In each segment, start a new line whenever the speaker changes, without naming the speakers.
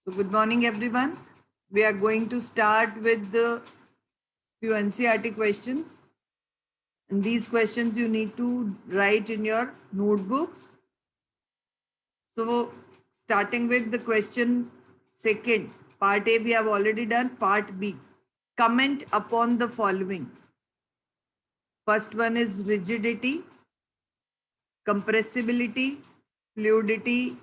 So good morning, everyone. We are going to start with the few NCERT questions. And these questions you need to write in your notebooks. So starting with the question second, part A we have already done, part B. Comment upon the following. First one is rigidity, compressibility, fluidity,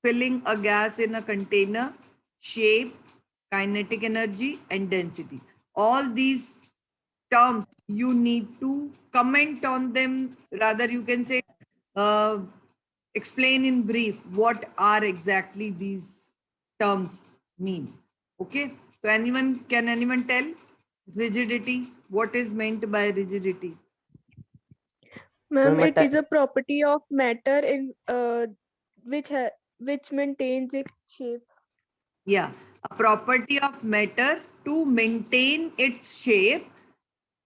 filling a gas in a container, shape, kinetic energy, and density. All these terms you need to comment on them. Rather, you can say, explain in brief what are exactly these terms mean. Okay. So can anyone tell rigidity? What is meant by rigidity?
Ma'am, it is a property of matter in which maintains its shape.
Yeah, a property of matter to maintain its shape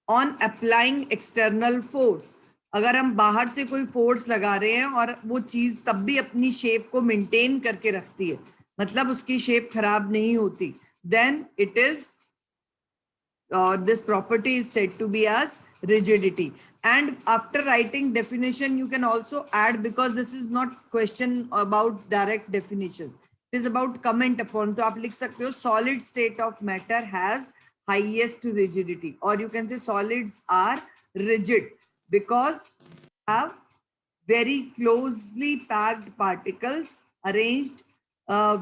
on applying external force. अगर हम बाहर से कोई force लगा रहे हैं और वो चीज तब भी अपनी शेप को मेंटेन करके रखती है, मतलब उसकी शेप खराब नहीं होती, then it is this property is said to be as rigidity. And after writing definition you can also add, because this is not question about direct definition, it is about comment upon. तो आप लिख सकते हो solid state of matter has highest rigidity, or you can say solids are rigid because have very closely packed particles arranged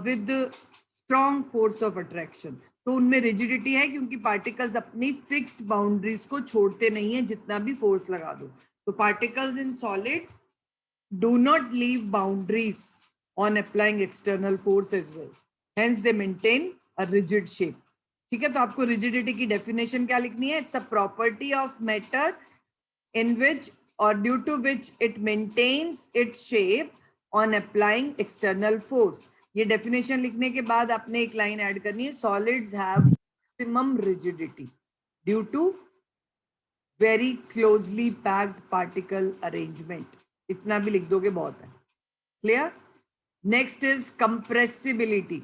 with the strong force of attraction. तो उनमें rigidity है क्योंकि particles अपनी फिक्स्ड बाउंड्रीज को छोड़ते नहीं है जितना भी फोर्स लगा दो. तो particles in solid do not leave boundaries on applying external force as well. Hence they maintain a rigid shape. ठीक है, तो आपको rigidity की definition क्या लिखनी है? It's a property of matter in which or due to which it maintains its shape on applying external force. ये definition लिखने के बाद आपने एक line add करनी है, solids have maximum rigidity due to very closely packed particle arrangement. इतना भी लिख दोगे बहुत है. Clear? Next is compressibility.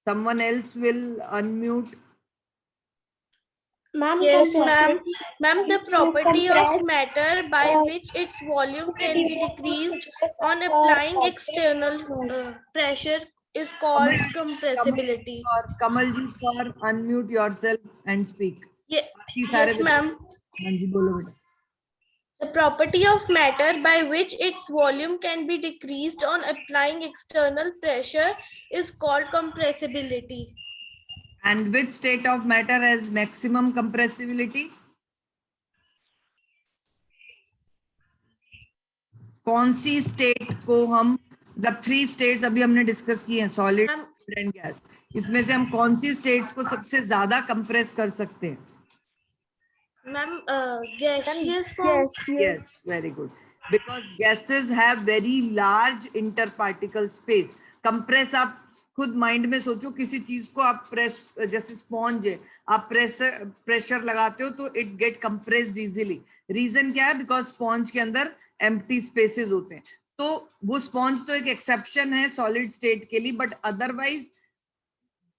Someone else will unmute.
Yes, ma'am. Ma'am, the property of matter by which its volume can be decreased on applying external pressure is called compressibility.
Kamalji, for unmute yourself and speak.
Yes, ma'am.
हाँ जी, बोलो बेटा.
The property of matter by which its volume can be decreased on applying external pressure is called compressibility.
And which state of matter has maximum compressibility? कौन सी state को हम, the 3 states अभी हमने discuss किए हैं, सॉलिड एंड गैस, इसमें से हम कौन सी स्टेट्स को सबसे ज्यादा कंप्रेस कर सकते हैं?
Ma'am, gaseous form.
Yes, very good. Because gases have very large interparticle space. Compress, आप खुद माइंड में सोचो, किसी चीज को आप प्रेस, जैसे स्पॉन्ज है, आप प्रेशर लगाते हो तो it get compressed easily. Reason क्या है? बिकॉज स्पॉन्ज के अंदर एम्प्टी स्पेसेस होते हैं. तो वो स्पॉन्ज तो एक एक्सेप्शन है सॉलिड स्टेट के लिए, बट अदरवाइज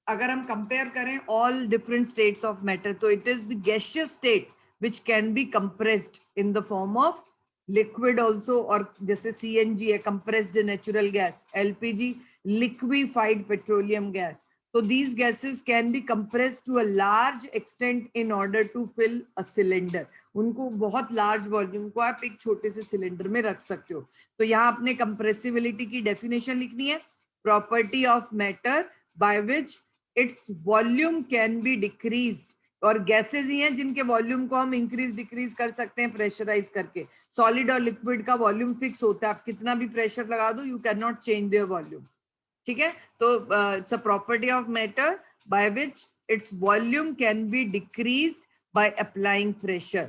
अगर हम कंपेयर करें all different states of matter, तो it is the gaseous state which can be compressed in the form of liquid also, और जैसे CNG है compressed natural gas, LPG liquefied petroleum gas. So these gases can be compressed to a large extent in order to fill a cylinder. उनको बहुत large volume को आप एक छोटे से सिलेंडर में रख सकते हो. तो यहाँ आपने compressibility की definition लिखनी है, property of matter by which its volume can be decreased. और गैसेज ही हैं जिनके वॉल्यूम को हम इंक्रीज डिक्रीज कर सकते हैं प्रेशराइज करके. सॉलिड और लिक्विड का वॉल्यूम फिक्स होता है, आप कितना भी प्रेशर लगा दो, you can not change their volume. ठीक है, तो it's a property of matter by which its volume can be decreased by applying pressure.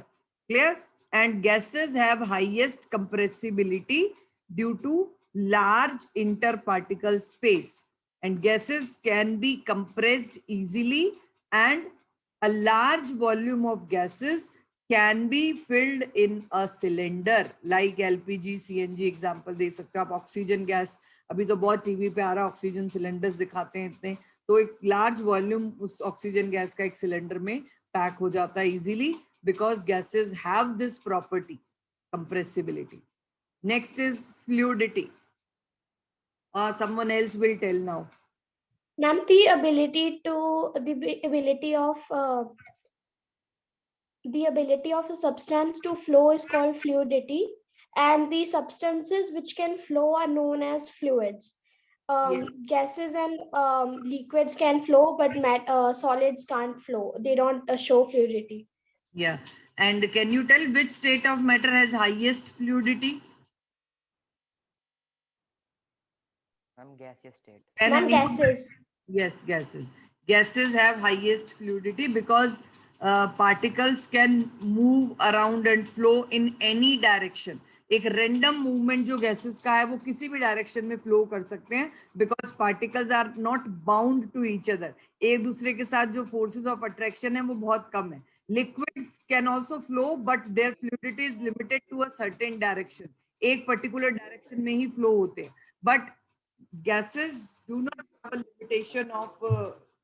Clear? And gases have highest compressibility due to large interparticle space, and gases can be compressed easily, and a large volume of gases can be filled in a cylinder like LPG, CNG example दे सकते हो आप. Oxygen gas अभी तो बहुत TV पे आ रहा है, ऑक्सीजन सिलेंडर्स दिखाते हैं इतने, तो एक लार्ज वॉल्यूम उस ऑक्सीजन गैस का एक सिलेंडर में पैक हो जाता है easily because gases have this property, compressibility. Next is fluidity. Someone else will tell now.
Ma'am, the ability of a substance to flow is called fluidity, and the substances which can flow are known as fluids. Gases and liquids can flow, but solids can't flow. They don't show fluidity.
Yeah. And can you tell which state of matter has highest fluidity?
Gaseous state.
Ma'am, gases.
Yes, gases. Gases have highest fluidity because particles can move around and flow in any direction. एक random movement जो gases का है वो किसी भी direction में flow कर सकते हैं because particles are not bound to each other. एक दूसरे के साथ जो forces of attraction है वो बहुत कम है. Liquids can also flow but their fluidity is limited to a certain direction. एक particular direction में ही flow होते हैं. But gases do not have a limitation of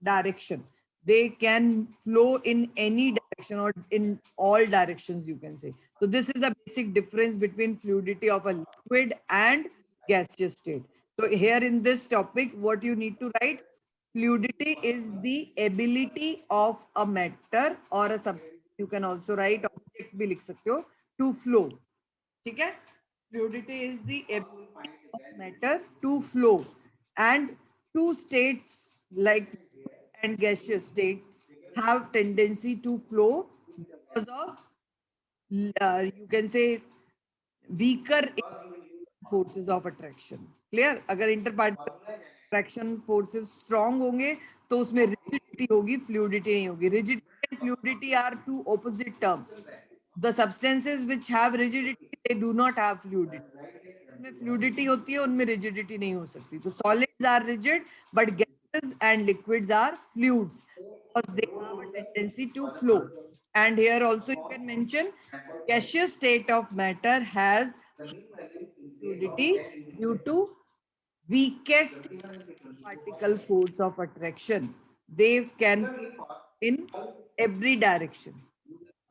direction. They can flow in any direction or in all directions, you can say. So this is the basic difference between fluidity of a liquid and gaseous state. So here in this topic, what you need to write, fluidity is the ability of a matter or a substance. You can also write object भी लिख सकते हो, to flow. ठीक है? Fluidity is the ability of matter to flow, and two states like and gaseous states have tendency to flow because of you can say weaker forces of attraction. Clear? अगर interparticular attraction forces strong होंगे तो उसमें rigidity होगी, fluidity नहीं होगी. Rigidity and fluidity are two opposite terms. The substances which have rigidity, they do not have fluidity. उनमें fluidity होती है, उनमें rigidity नहीं हो सकती. तो solids are rigid, but gases and liquids are fluids because they have a tendency to flow. And here also you can mention gaseous state of matter has fluidity due to weakest particle force of attraction. They can in every direction.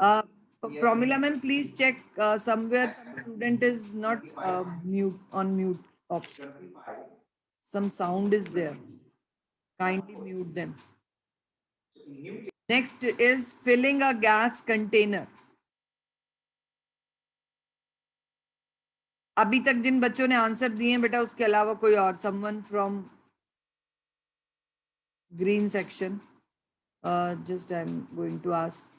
Pramila ma'am, please check somewhere some student is not mute on mute option. Some sound is there. Kindly mute them. Next is filling a gas container. अभी तक जिन बच्चों ने answer दिए हैं बेटा उसके अलावा कोई और, someone from green section, just I'm going to ask.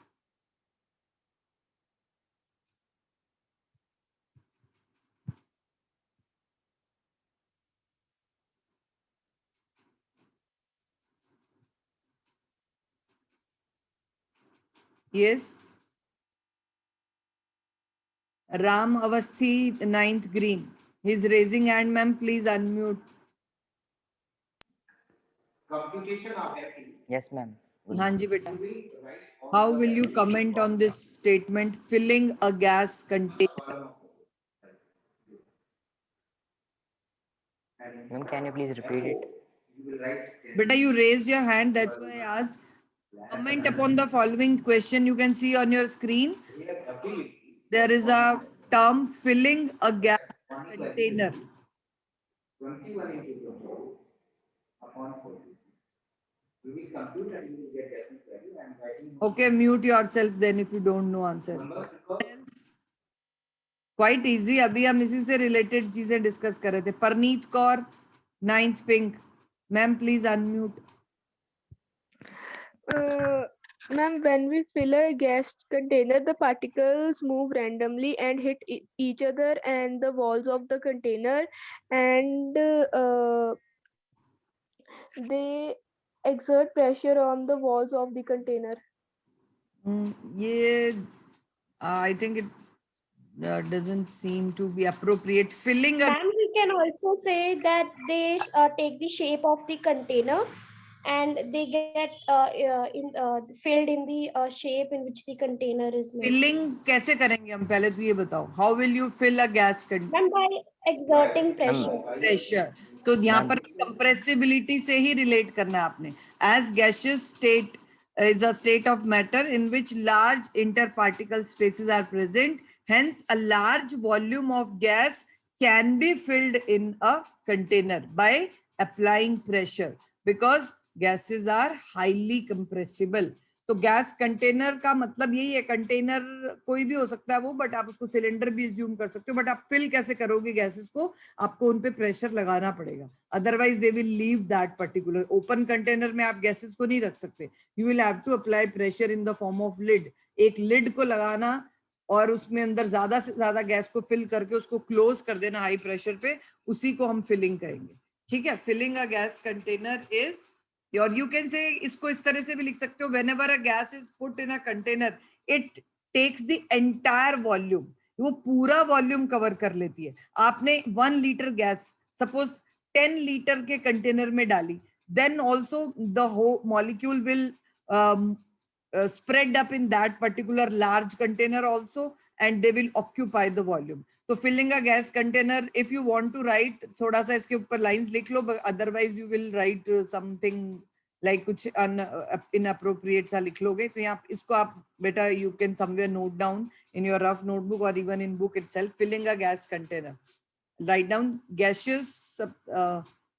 Yes. Ram Avasthi, 9th green. He's raising hand, ma'am. Please unmute.
Yes, ma'am.
Hanji beta. How will you comment on this statement, filling a gas container?
Ma'am, can you please repeat it?
Beta, you raised your hand. That's why I asked. Comment upon the following question. You can see on your screen. There is a term filling a gas container. Okay, mute yourself then if you don't know answer. Quite easy. अभी हम इसी से related चीजें discuss कर रहे थे. Parneet Kaur, 9th pink. Ma'am, please unmute.
Ma'am, when we fill a gas container, the particles move randomly and hit each other and the walls of the container, and they exert pressure on the walls of the container.
Yeah, I think it doesn't seem to be appropriate. Filling a
Ma'am, we can also say that they take the shape of the container, and they get filled in the shape in which the container is made.
Filling कैसे करेंगे हम, पहले तो ये बताओ, how will you fill a gas container?
Done by exerting pressure.
Pressure. तो यहाँ
ma'am
पर कंप्रेसिबिलिटी से ही रिलेट करना है आपने। As gaseous state is a state of matter in which large interparticle spaces are present, hence a large volume of gas can be filled in a container by applying pressure because gases are highly compressible. तो gas container का मतलब यही है, container कोई भी हो सकता है वो, बट आप उसको सिलेंडर भी एज्यूम कर सकते हो, बट आप फिल कैसे करोगे गैसेस को, आपको उन पे प्रेशर लगाना पड़ेगा, otherwise they will leave that particular. Open container में आप गैसेस को नहीं रख सकते, you will have to apply pressure in the form of lid. एक लिड को लगाना और उसमें अंदर ज्यादा से ज्यादा गैस को फिल करके उसको क्लोज कर देना हाई प्रेशर पे, उसी को हम फिलिंग कहेंगे। ठीक है, filling a gas container is, और यू कैन से, इसको इस तरह से भी लिख सकते हो, whenever a gas is put in a container it takes the entire volume, वो पूरा वॉल्यूम कवर कर लेती है। आपने 1 लीटर गैस सपोज 10 लीटर के कंटेनर में डाली, then also the whole molecule will spread up in that particular large container also, and they will occupy the volume. तो filling a gas container, if you want to write, थोड़ा सा इसके ऊपर lines लिख लो, otherwise you will write something like कुछ inappropriate सा लिख लोगे, तो यहाँ इसको आप बेटा you can somewhere note down in your rough notebook और even in book itself. Filling a gas container, write down gaseous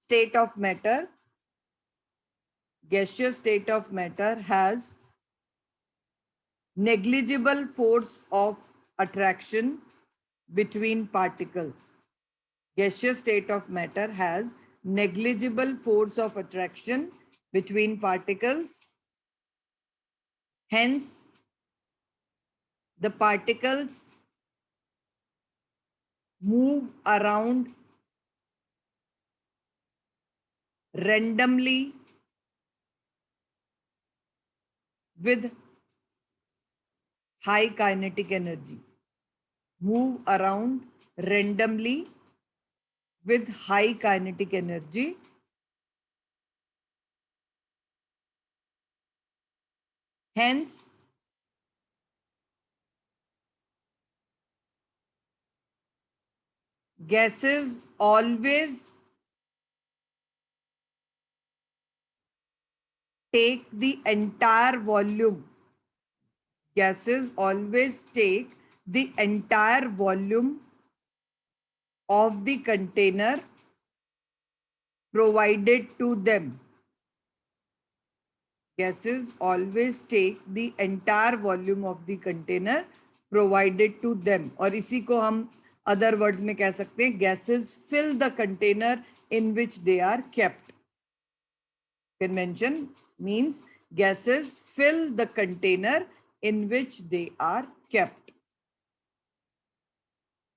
state of matter, gaseous state of matter has negligible force of attraction between particles. Gaseous state of matter has negligible force of attraction between particles. Hence, the particles move around randomly with high kinetic energy. Move around randomly with high kinetic energy. Hence, gases always take the entire volume. Gases always take the entire volume of the container provided to them. Gases always take the entire volume of the container provided to them. और इसी को हम other words में कह सकते हैं, gases fill the container in which they are kept. Convention means gases fill the container in which they are kept.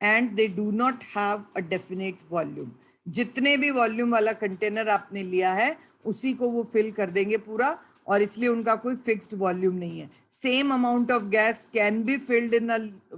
And they do not have a definite volume. जितने भी वॉल्यूम वाला container आपने लिया है उसी को वो फिल कर देंगे पूरा, और इसलिए उनका कोई फिक्स्ड वॉल्यूम नहीं है। Same amount of gas can be filled in a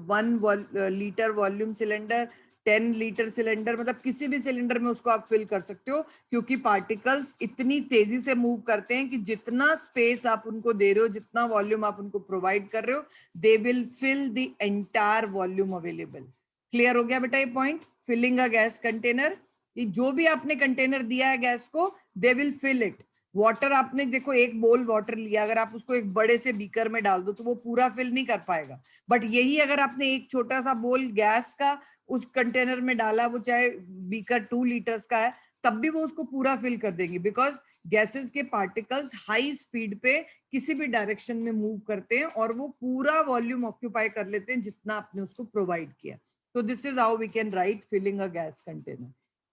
1 litre volume cylinder, 10 litre cylinder, मतलब किसी भी सिलेंडर में उसको आप फिल कर सकते हो, क्योंकि पार्टिकल्स इतनी तेजी से मूव करते हैं कि जितना स्पेस आप उनको दे रहे हो, जितना वॉल्यूम आप उनको प्रोवाइड कर रहे हो, they will fill the entire volume available. Clear हो गया बेटा ये point? Filling a gas container, जो भी आपने कंटेनर दिया है गैस को, they will fill it. Water आपने देखो एक बोल वाटर लिया, अगर आप उसको एक बड़े से बीकर में डाल दो तो वो पूरा फिल नहीं कर पाएगा, बट यही अगर आपने एक छोटा सा बोल गैस का उस कंटेनर में डाला, वो चाहे बीकर 2 लीटर्स का है, तब भी वो उसको पूरा फिल कर देंगे, बिकॉज गैसेस के पार्टिकल्स हाई स्पीड पे किसी भी डायरेक्शन में मूव करते हैं और वो पूरा वॉल्यूम ऑक्यूपाई कर लेते हैं जितना आपने उसको प्रोवाइड किया। So this is how we can write filling a gas container.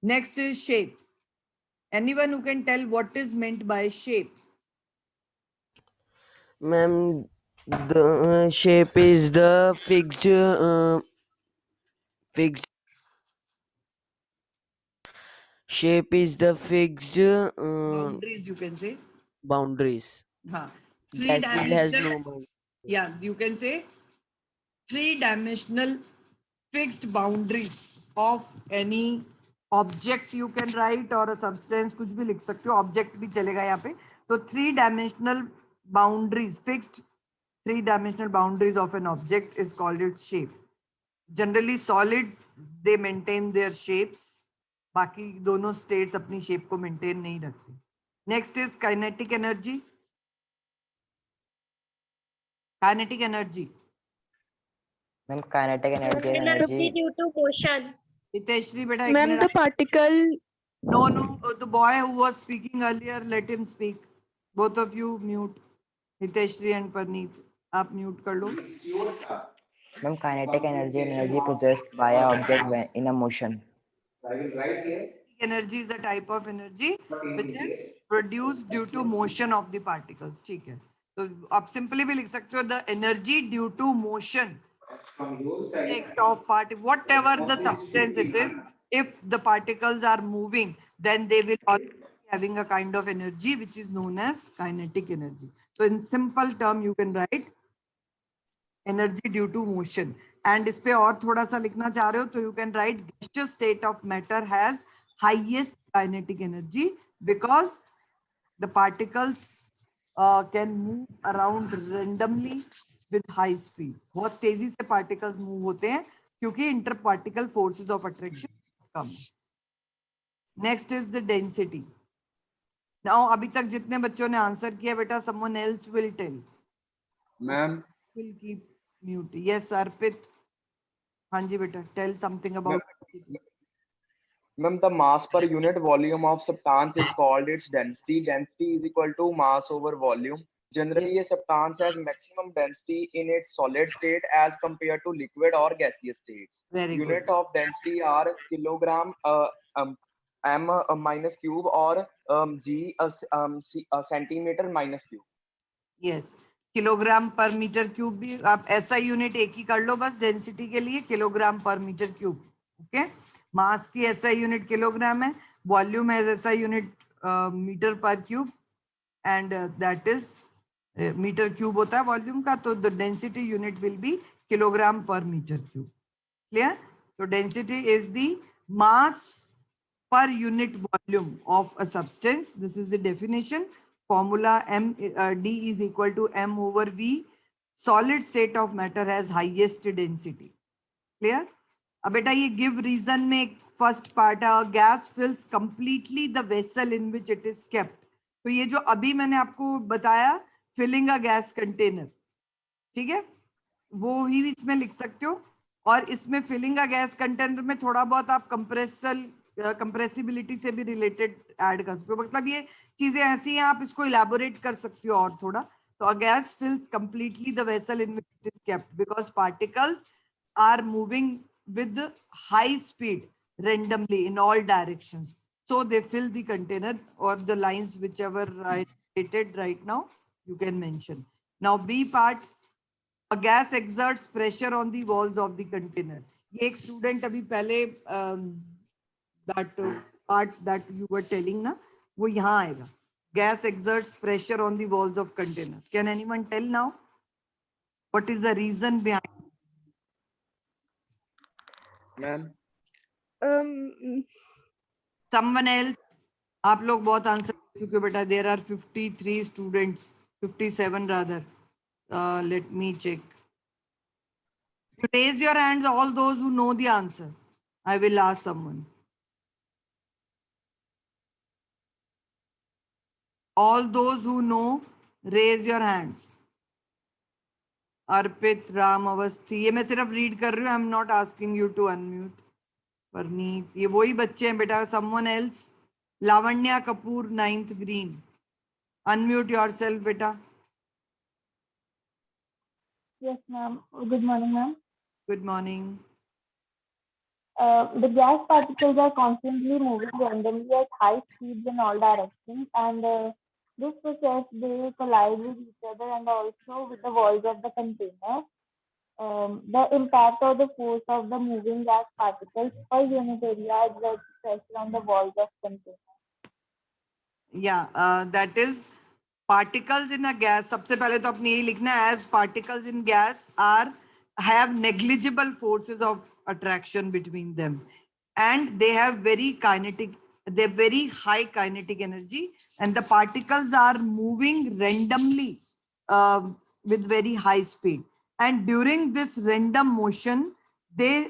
Next is shape. Anyone who can tell what is meant by shape?
Ma'am, the shape is the fixed shape is the fixed
Boundaries, you can say.
boundaries.
हाँ.
Gas field has no boundaries.
Yeah, you can say 3-dimensional fixed boundaries of any objects you can write or a substance, कुछ भी लिख सकते हो, object भी चलेगा यहाँ पे, तो 3-dimensional boundaries, fixed 3-dimensional boundaries of an object is called its shape. Generally solids, they maintain their shapes. बाकी दोनों states अपनी shape को maintain नहीं रखते. Next is kinetic energy. Kinetic energy.
Ma'am, kinetic energy is
Energy
energy.
due to motion.
Hiteshri, beta, ek
Ma'am,
minute.
the particle.
No, the boy who was speaking earlier, let him speak. Both of you mute. Hiteshri and Parneet, आप mute कर लो.
Ma'am, kinetic energy is energy possessed by an object when in a motion.
Energy is a type of energy which is produced due to motion of the particles. ठीक है. तो आप simply भी लिख सकते हो the energy due to motion of part, whatever the substance it is, if the particles are moving, then they will also be having a kind of energy which is known as kinetic energy. So in simple term, you can write energy due to motion. And इस पे और थोड़ा सा लिखना चाह रहे हो तो you can write gaseous state of matter has highest kinetic energy because the particles can move around randomly with high speed. बहुत तेजी से particles move होते हैं क्योंकि interparticle forces of attraction come. Next is the density. Now अभी तक जितने बच्चों ने आंसर किया बेटा, someone else will tell.
Ma'am,
Will keep mute. Yes, Arpit. हाँ जी बेटा, tell something about density.
ma'am, the mass per unit volume of substance is called its density. Density is equal to mass over volume. Generally, a substance has maximum density in its solid state as compared to liquid or gaseous states.
Very
Unit
good.
of density are kilogram m minus cube or g centimeter minus cube.
Yes. Kilogram per metre cube भी आप ऐसा unit एक ही कर लो बस density के लिए, kilogram per metre cube. Okay. मास की ऐसा यूनिट किलोग्राम है, वॉल्यूम है ऐसा unit metre per cube, and that is metre cube होता है वॉल्यूम का, तो the density unit will be kilogram per metre cube. Clear? तो density is the mass per unit volume of a substance. This is the definition. Formula D is equal to M over V. Solid state of matter has highest density. Clear? अब बेटा ये give reason में first part है, gas fills completely the vessel in which it is kept. तो ये जो अभी मैंने आपको बताया filling a gas container, ठीक है, वो ही इसमें लिख सकते हो. और इसमें filling a gas container में थोड़ा बहुत आप कंप्रेसिबिलिटी से भी रिलेटेड ऐड कर सकते हो. मतलब ये चीजें ऐसी हैं, आप इसको इलैबोरेट कर सकते हो और थोड़ा. तो a gas fills completely the vessel in which it is kept because particles are moving with high speed randomly in all directions, so they fill the container, or the lines whichever I stated right now you can mention. Now B part, a gas exerts pressure on the walls of the container. ये एक student अभी पहले that part that you were telling ना, वो यहाँ आएगा. Gas exerts pressure on the walls of container. Can anyone tell now what is the reason behind?
Ma'am,
Someone else? आप लोग बहुत आंसर कर चुके हो बेटा. There are 53 students, 57 rather. Let me check. You raise your hands, all those who know the answer. I will ask someone. All those who know, raise your hands. Arpit, Ram, Avasthi. ये मैं सिर्फ read कर रही हूँ. I'm not asking you to unmute. Parneet, ये वही बच्चे हैं बेटा. Someone else. Lavanya Kapoor, 9th green. Unmute yourself, beta.
Yes, ma'am. Good morning, ma'am.
Good morning.
The gas particles are constantly moving randomly at high speeds in all directions, and this process they collide with each other and also with the walls of the container. The impact of the force of the moving gas particles per unit area exerts pressure on the walls of container.
Yeah, that is particles in a gas. सबसे पहले तो अपने यही लिखना है, as particles in gas have negligible forces of attraction between them, and they have very kinetic they're very high kinetic energy, and the particles are moving randomly with very high speed. And during this random motion, they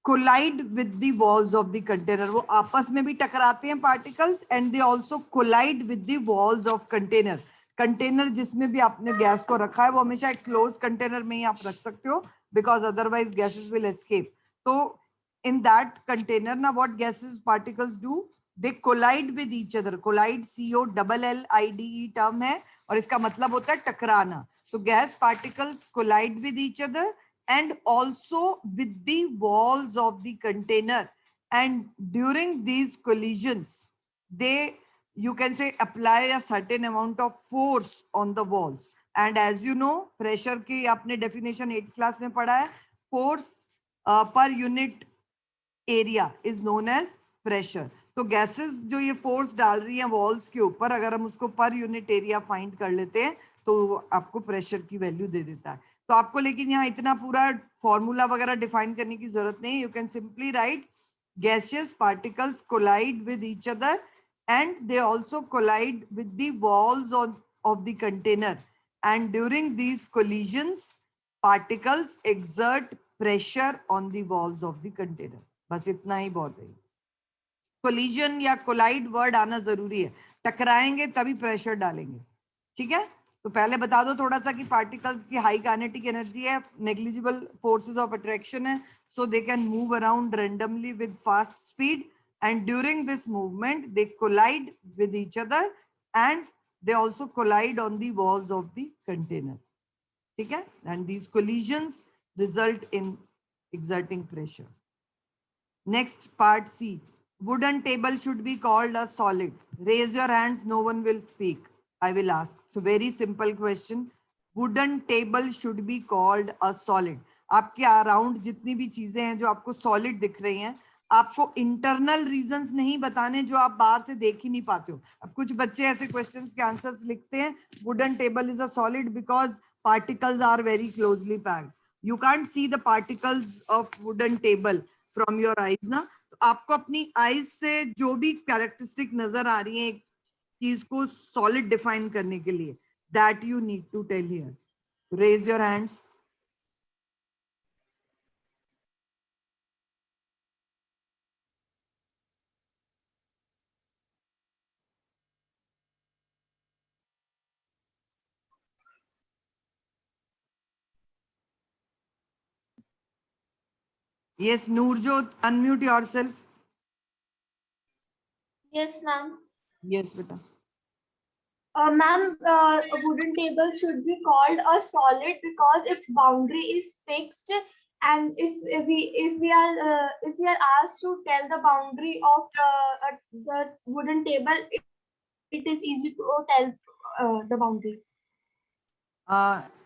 collide with the walls of the container. वो आपस में भी टकराते हैं particles, and they also collide with the walls of container. Container जिसमें भी आपने gas को रखा है वो हमेशा एक क्लोज कंटेनर में ही आप रख सकते हो, because otherwise gases will escape. तो in that container, now what gases particles do, they collide with each other. Collide, COLLIDE term है, और इसका मतलब होता है टकराना. So gas particles collide with each other and also with the walls of the container, and during these collisions they, you can say, apply a certain amount of force on the walls. And as you know, pressure की आपने definition 8th class में पढ़ा है, force per unit area is known as pressure. तो gases जो ये force डाल रही हैं वॉल्स के ऊपर, अगर हम उसको पर यूनिट एरिया फाइंड कर लेते हैं तो आपको प्रेशर की वैल्यू दे देता है. तो आपको लेकिन यहाँ इतना पूरा फॉर्मूला वगैरह डिफाइन करने की जरूरत नहीं. You can simply write gaseous particles collide with each other and they also collide with the walls of the container, and during these collisions particles exert pressure on the walls of the container. बस इतना ही बहुत है. Collision या collide word आना जरूरी है. टकराएंगे तभी pressure डालेंगे. ठीक है, तो पहले बता दो थोड़ा सा कि पार्टिकल्स की हाई काइनेटिक एनर्जी है, नेग्लिजिबल फोर्सेस ऑफ अट्रैक्शन है, so they can move around randomly with fast speed, and during this movement they collide with each other and they also collide on the walls of the container. ठीक है, and these collisions result in exerting pressure. Next, part C. Wooden table should be called a solid. Raise your hands, no one will speak. I will ask. So very simple question. Wooden table should be called a solid. आपके around जितनी भी चीजें हैं जो आपको solid दिख रही हैं, आपको इंटरनल रीजंस नहीं बताने जो आप बाहर से देख ही नहीं पाते हो. अब कुछ बच्चे ऐसे क्वेश्चंस के आंसर्स लिखते हैं, wooden table is a solid because particles are very closely packed. You can't see the particles of wooden table from your eyes ना. तो आपको अपनी eyes से जो भी कैरेक्टरिस्टिक नजर आ रही है एक चीज को सॉलिड डिफाइन करने के लिए, that you need to tell here. Raise your hands. Yes, Noorjot, unmute yourself.
Yes, ma'am.
Yes, beta.
Ma'am, a wooden table should be called a solid because its boundary is fixed, and if we are asked to tell the boundary of the wooden table, it is easy to tell the boundary.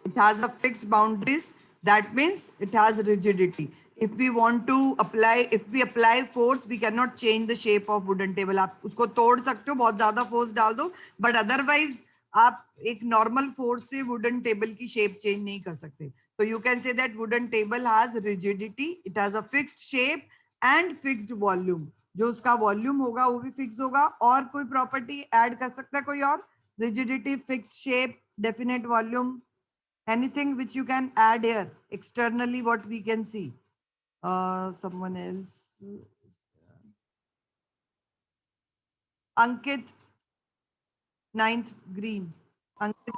It has a fixed boundaries. That means it has rigidity. If we want to apply, if we apply force, we cannot change the shape of wooden table. आप उसको तोड़ सकते हो, बहुत ज़्यादा force डाल दो, but otherwise आप एक normal force से wooden table की shape change नहीं कर सकते. So you can say that wooden table has rigidity. It has a fixed shape and fixed volume. जो उसका volume होगा वो भी fix होगा, और कोई property add कर सकता है कोई और? Rigidity, fixed shape, definite volume, anything which you can add here externally, what we can see. Someone else. Ankit, 9th green. Ankit.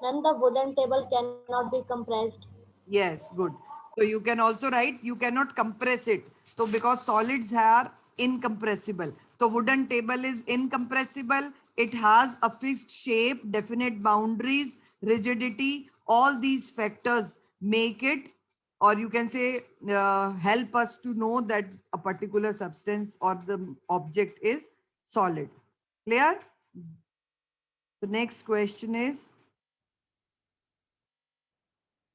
Then the wooden table cannot be compressed.
Yes, good. So you can also write, you cannot compress it. So because solids are incompressible. So wooden table is incompressible. It has a fixed shape, definite boundaries, rigidity. All these factors make it, or you can say help us to know that a particular substance or the object is solid. Clear? The next question is,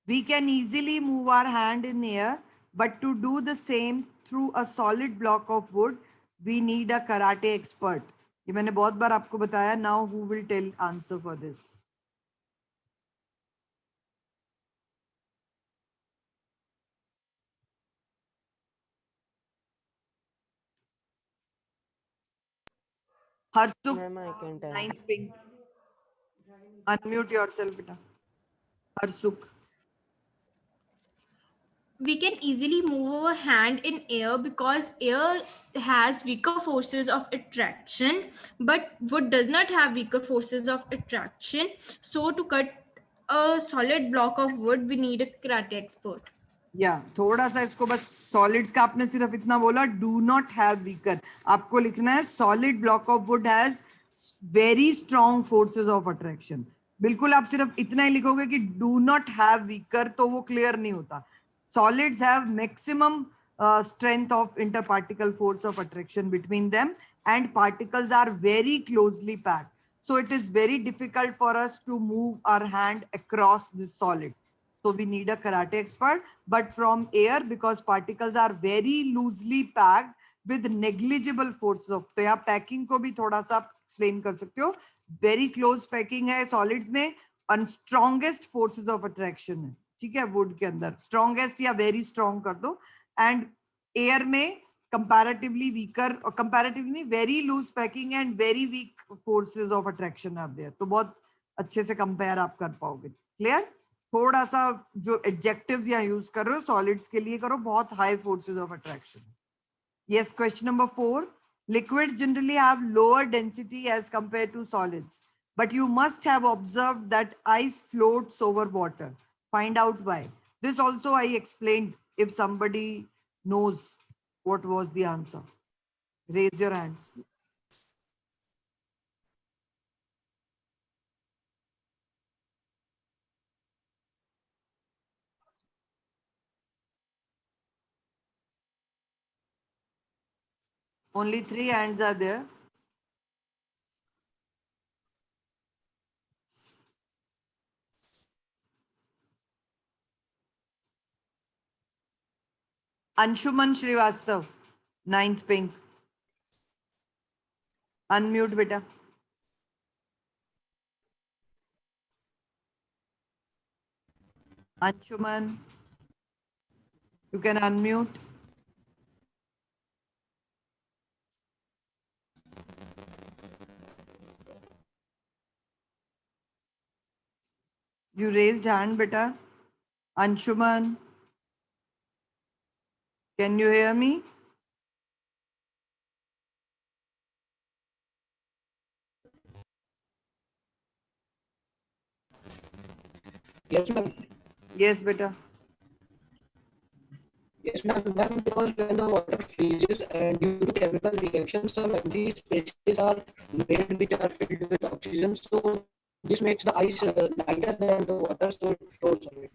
we can easily move our hand in air, but to do the same through a solid block of wood, we need a karate expert. ये मैंने बहुत बार आपको बताया. Now who will tell answer for this? Harsuk,
Ma'am, I can tell.
9th pink. Unmute yourself, beta. Harsuk.
We can easily move our hand in air because air has weaker forces of attraction, but wood does not have weaker forces of attraction. So to cut a solid block of wood, we need a karate expert.
या थोड़ा सा इसको बस solids का आपने सिर्फ इतना बोला, डू नॉट हैव वीकर. आपको लिखना है solid block of would has very strong forces of attraction. बिल्कुल आप सिर्फ इतना ही लिखोगे कि डू नॉट हैव वीकर तो वो क्लियर नहीं होता. Solids have maximum strength of interparticle force of attraction between them, and particles are very closely packed. So it is very difficult for us to move our hand across this solid. So we need a karate expert, but from air, because particles are very loosely packed with negligible forces of, तो यहाँ packing को भी थोड़ा सा explain कर सकते हो. Very close packing है solids में, and strongest forces of attraction है. ठीक है, वुड के अंदर स्ट्रॉन्गेस्ट या वेरी स्ट्रॉन्ग कर दो. एंड एयर में कंपैरेटिवली वीकर, और comparatively very loose packing and very weak forces of attraction are there. तो बहुत अच्छे से कंपेयर आप कर पाओगे. क्लियर? थोड़ा सा जो एडजेक्टिव्स यहाँ यूज कर रहे हो सॉलिड्स के लिए करो, बहुत high forces of attraction. Yes, question number 4. Liquids generally have lower density as compared to solids, but you must have observed that ice floats over water. Find out why. This also I explained. If somebody knows what was the answer, raise your hands. Only 3 hands are there. Anshuman Srivastav, 9th pink. Unmute, beta. Anshuman, you can unmute. You raised hand, beta. Anshuman, can you hear me?
Yes, ma'am.
Yes, beta.
Yes, ma'am. Ma'am, because when the water freezes and due to chemical reactions, some empty spaces are made which are filled with oxygen. So this makes the ice lighter than the water, so it floats away.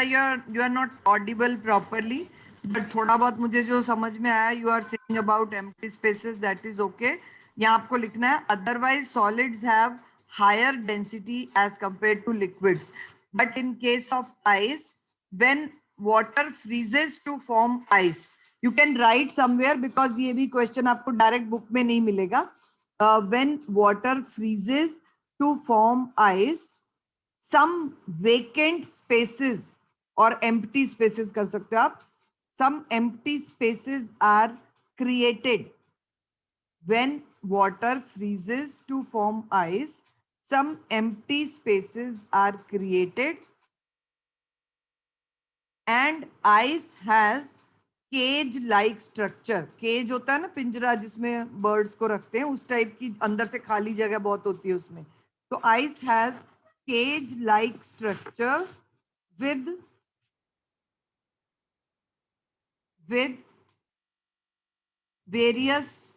You are not audible properly, but थोड़ा बहुत मुझे जो समझ में आया, you are saying about empty spaces, that is okay. यहाँ आपको लिखना है otherwise solids have higher density as compared to liquids, but in case of ice, when water freezes to form ice, you can write somewhere because ये भी question आपको direct book में नहीं मिलेगा. When water freezes to form ice, some vacant spaces or empty spaces कर सकते हो आप. Some empty spaces are created when water freezes to form ice. Some empty spaces are created and ice has cage like structure. Cage होता है ना पिंजरा जिसमें birds को रखते हैं, उस टाइप की अंदर से खाली जगह बहुत होती है उसमें. तो ice has cage like structure with various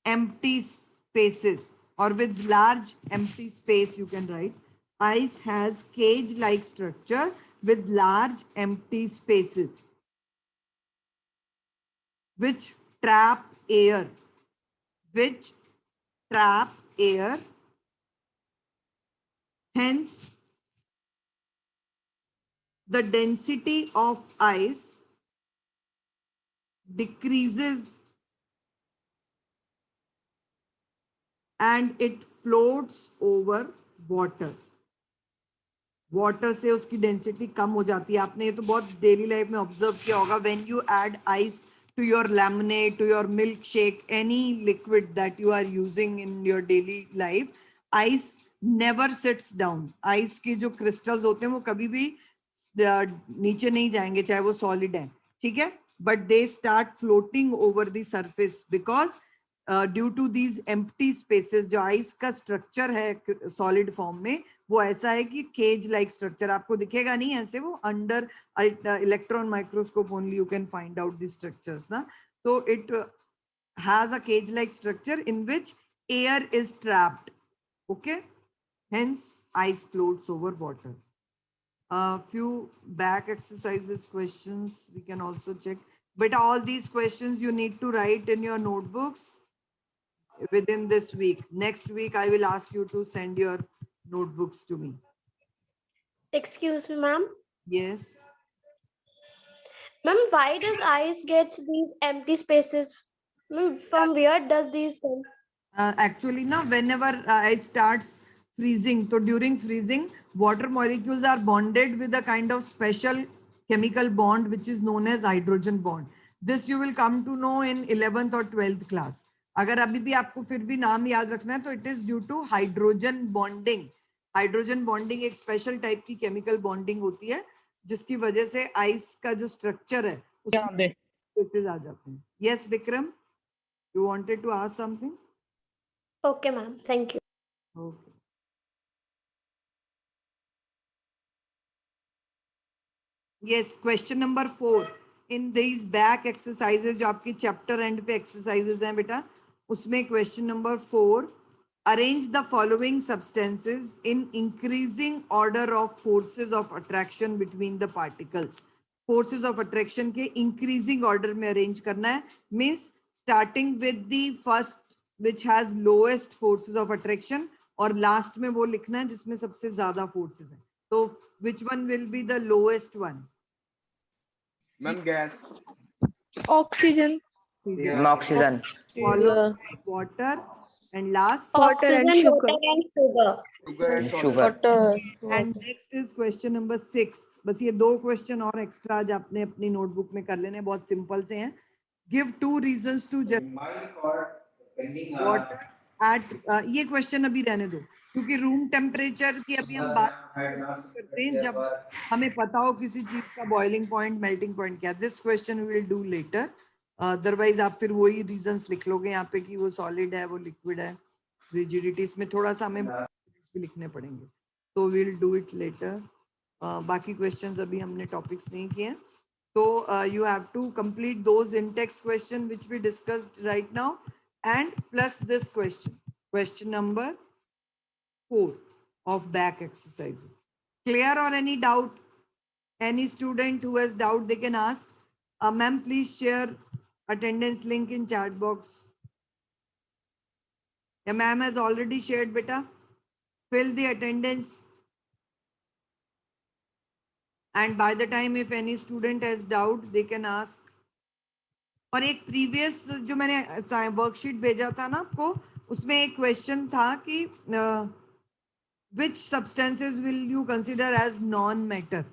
empty spaces, or with large empty space, you can write. Ice has cage like structure with large empty spaces which trap air, hence the density of ice decreases and it floats over water. Water से उसकी density कम हो जाती है. आपने ये तो बहुत daily life में ऑब्जर्व किया होगा. When you add ice to your lemonade, to your milkshake, any liquid that you are using in your daily life, ice never sits down. Ice के जो crystals होते हैं वो कभी भी नीचे नहीं जाएंगे, चाहे वो solid है, ठीक है? But they start floating over the surface because due to these empty spaces, जो ice का structure है solid form में, वो ऐसा है कि cage like structure, आपको दिखेगा नहीं ऐसे, वो under electron microscope only you can find out these structures ना. So it has a cage like structure in which air is trapped, okay? Hence ice floats over water. Few back exercises questions we can also check, but all these questions you need to write in your notebooks within this week. Next week I will ask you to send your notebooks to me.
Excuse me, ma'am.
Yes.
Ma'am, why does ice get these empty spaces? Ma'am, from where does these come?
Actually, now whenever ice starts freezing, so during freezing, water molecules are bonded with a kind of special chemical bond which is known as hydrogen bond. This you will come to know in 11th or 12th class. अगर अभी भी आपको फिर भी नाम याद रखना है तो it is due to hydrogen bonding. Hydrogen bonding एक special type की chemical bonding होती है जिसकी वजह से ice का जो structure है उसमें spaces आ जाते हैं. Yes, Vikram, you wanted to ask something?
Okay, ma'am. Thank you.
Okay. Yes, question number 4. In these back exercises, जो आपकी chapter end पे exercises हैं बेटा, उसमें question number 4. Arrange the following substances in increasing order of forces of attraction between the particles. Forces of attraction के increasing order में arrange करना है. Means starting with the first which has lowest forces of attraction और last में वो लिखना है जिसमें सबसे ज़्यादा forces हैं. So which one will be the lowest one?
Ma'am, gas.
Oxygen.
Oxygen.
Followed by water and last
Water and
Oxygen,
sugar.
water, and sugar.
Sugar and
Sugar.
salt.
and next is question number 6. बस ये 2 question और extra आज आपने अपनी notebook में कर लेने, बहुत simple से हैं. Give 2 reasons to just water at ये question अभी रहने दो क्योंकि room temperature की अभी हम बात करते हैं जब हमें पता हो किसी चीज का boiling point, melting point क्या. This question we will do later. Otherwise आप फिर वही reasons लिख लोगे यहाँ पे कि वो solid है, वो liquid है. Rigidities में थोड़ा सा हमें भी लिखने पड़ेंगे. So we'll do it later. बाकी questions अभी हमने topics नहीं किए हैं. So you have to complete those in-text question which we discussed right now and plus this question number 4 of back exercises. Clear or any doubt? Any student who has doubt they can ask. Ma'am, please share attendance link in chat box. Yeah, ma'am has already shared beta. Fill the attendance. And by the time if any student has doubt, they can ask. और एक previous जो मैंने worksheet भेजा था ना आपको, उसमें एक question था कि which substances will you consider as non-matter?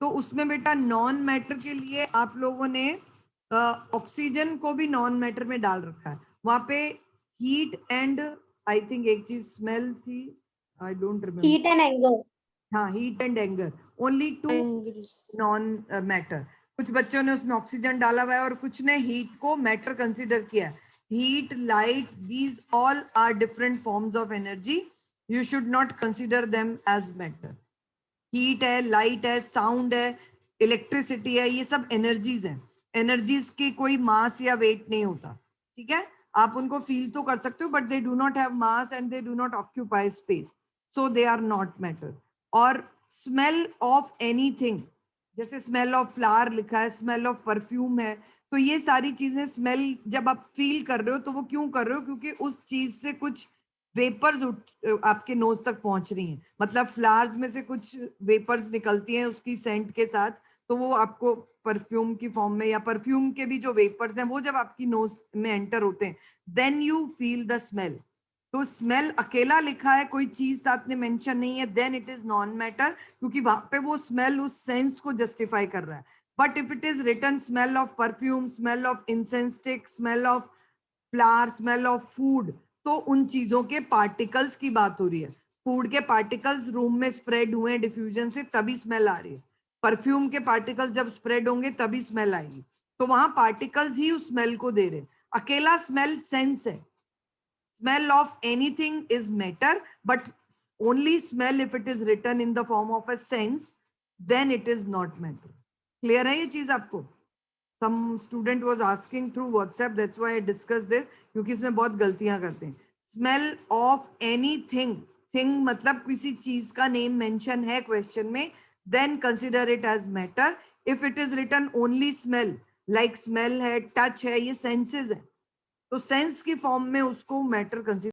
तो उसमें बेटा non-matter के लिए आप लोगों ने ऑक्सीजन को भी non-matter में डाल रखा है. वहाँ पे heat and I think एक चीज smell थी, I don't remember.
Heat and anger.
हाँ, heat and anger. Only 2 non-matter. कुछ बच्चों ने उसमें ऑक्सीजन डाला हुआ है और कुछ ने हीट को मैटर कंसीडर किया है. Heat, light, these all are different forms of energy. You should not consider them as matter. Heat है, लाइट है, साउंड है, इलेक्ट्रिसिटी है, ये सब एनर्जीज हैं. एनर्जीज के कोई मास या वेट नहीं होता, ठीक है. आप उनको फील तो कर सकते हो but they do not have mass and they do not occupy space, so they are not matter. और स्मेल ऑफ एनीथिंग, जैसे स्मेल ऑफ फ्लावर लिखा है, स्मेल ऑफ परफ्यूम है, तो ये सारी चीजें स्मेल जब आप फील कर रहे हो तो वो क्यों कर रहे हो? क्योंकि उस चीज से कुछ वेपर्स आपके नोज तक पहुंच रही हैं. मतलब फ्लावर्स में से कुछ वेपर्स निकलती हैं उसकी सेंट के साथ, तो वो आपको परफ्यूम की फॉर्म में, या परफ्यूम के भी जो वेपर्स हैं वो जब आपकी नोज में एंटर होते हैं then you feel the smell. तो स्मेल अकेला लिखा है, कोई चीज साथ में मेंशन नहीं है, then it is non matter, क्योंकि वहां पे वो स्मेल उस सेंस को जस्टिफाई कर रहा है. But if it is written smell of perfume, smell of incense stick, smell of flower, smell of food, तो उन चीजों के पार्टिकल्स की बात हो रही है. फूड के पार्टिकल्स रूम में स्प्रेड हुए डिफ्यूजन से, तभी स्मेल आ रही है. परफ्यूम के पार्टिकल्स जब स्प्रेड होंगे तभी स्मेल आएगी. तो वहां पार्टिकल्स ही उस स्मेल को दे रहे. अकेला स्मेल सेंस है. Smell of anything is matter, but only smell if it is written in the form of a sense, then it is not matter. Clear है ये चीज आपको? Some student was asking through WhatsApp, that's why I discussed this, क्योंकि इसमें बहुत गलतियां करते हैं. Smell of anything, thing मतलब किसी चीज का नेम मेंशन है क्वेश्चन में, then consider it as matter. If it is written only smell, like smell है, touch है, ये senses है, तो सेंस की फॉर्म में उसको मैटर कंसीडर